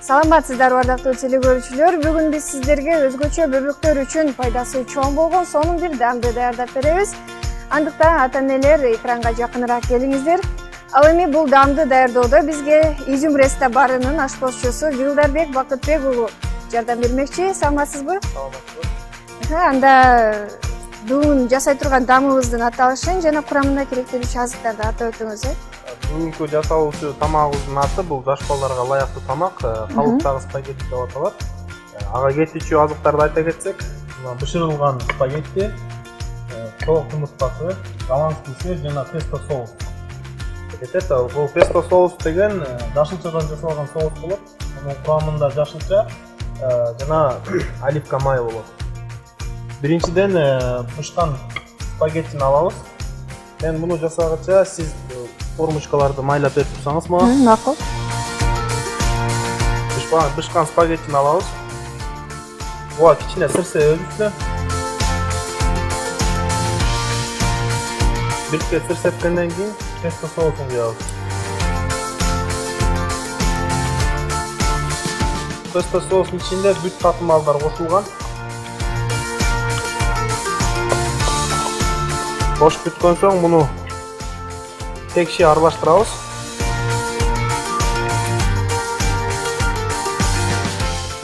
Саламатсыздарбы ардактуу телекөрүүчүлөр. Бүгүн биз сиздерге өзгөчө бөбөктөр үчүн пайдасы чоң болгон сонун бир даамды даярдап беребиз. Андыктан ата-энелер экранга жакыныраак келиңиздер. Ал эми бул даамды даярдоодо бизге Изюм Реста барынын ашпозчусу Вилдарбек Бакытбек уулу жардам бермекчи. Саламатсызбы? Саламатсызбы. Анда бүгүн жасай турган даамыбыздын аталышын жана курамына керектелүүчү азыктарды атап өтүңүз. Бүгүнкү жасалуучу тамагыбыздын аты бул жаш балдарга ылайыктуу тамак, калыптагы спагетти деп аталат. Ага кетүүчү азыктарды айта кетсек, бышырылган спагетти, тоок жумуртасы, голландский сыр жана песто соус. Бул песто соус деген жашылчадан жасалган соус болот. Мунун курамында жашылча жана оливка майы болот. Биринчиден бышкан спагеттини алабыз. Мен муну жасагыча сиз формочкаларды майлап берип турсаңыз мага. Макул. Бышкан спагеттини алабыз. Буга кичине сыр себебиз үстүнө. Бирке сыр сепкенден кийин песто соусун куябыз. Песто соустун ичинде бүт татымалдар кошулган. Кошуп бүткөн соң муну текши аралаштырабыз.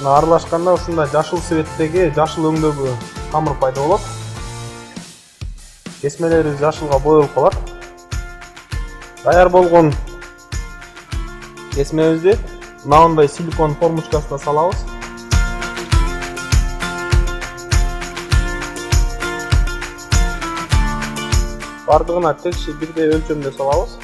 Аралашканда ушундай жашыл цветтеги, жашыл өңдөгү тамыр пайда болот. Кесмелерибиз жашылга боелуп калат. Даяр болгон кесмебизди мындай силикон формочкасына салабыз. Бардыгына текши бирдей өлчөмдө салабыз.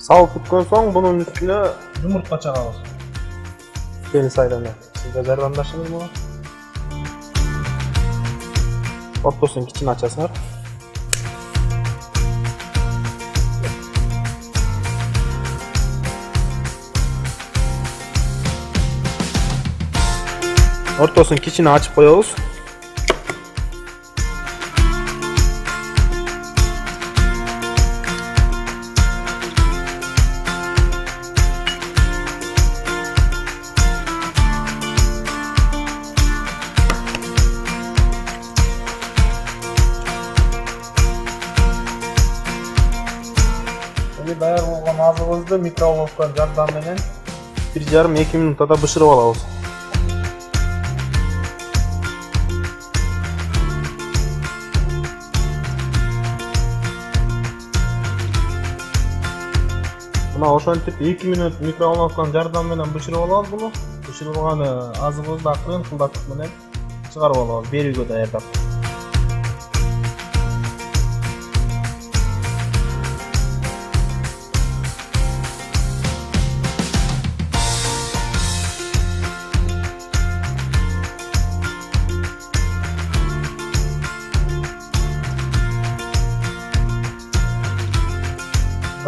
Салып бүткөн соң мунун үстүнө жумуртка чагабыз. Теңиз айдана. Сизге жардамдашыңыз мага. Ортосун кичине ачасыңар. Ортосун кичине ачып коебуз. Даяр болгон азыгыбызды микроволновка жардамы менен 1,5-2 минутада бышырып алабыз. Мына ошентип 2 минут микроволновканын жардамы менен бышырып алабыз буну. Бышырылган азыгыбызды акырын кылдатып менен чыгарып алабыз, берүүгө даярдап.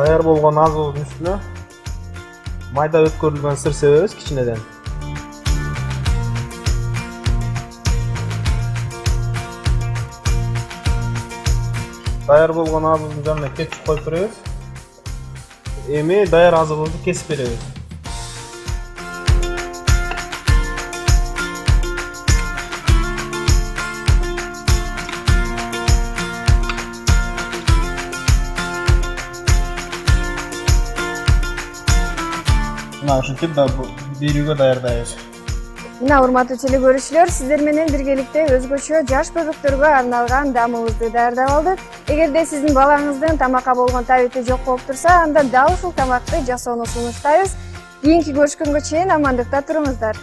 Даяр болгон азыгыбыздын үстүнө майда өткөрүлгөн сыр себебиз кичинеден. Даяр болгон азыгыбыздын жанына кетчуп коюп беребиз. Эми даяр азыгыбызды кесип беребиз. Ушинтип берүүгө даярдайбыз. Мына урматтуу телекөрүүчүлөр, сиздер менен биргеликте өзгөчө жаш бөбөктөргө арналган даамыбызды даярдап алдык. Эгерде сиздин балаңыздын тамакка болгон табити жок болуп турса, анда дал ушул тамакты жасоону сунуштайбыз. Кийинки көрүшкөнгө чейин амандыкта туруңуздар.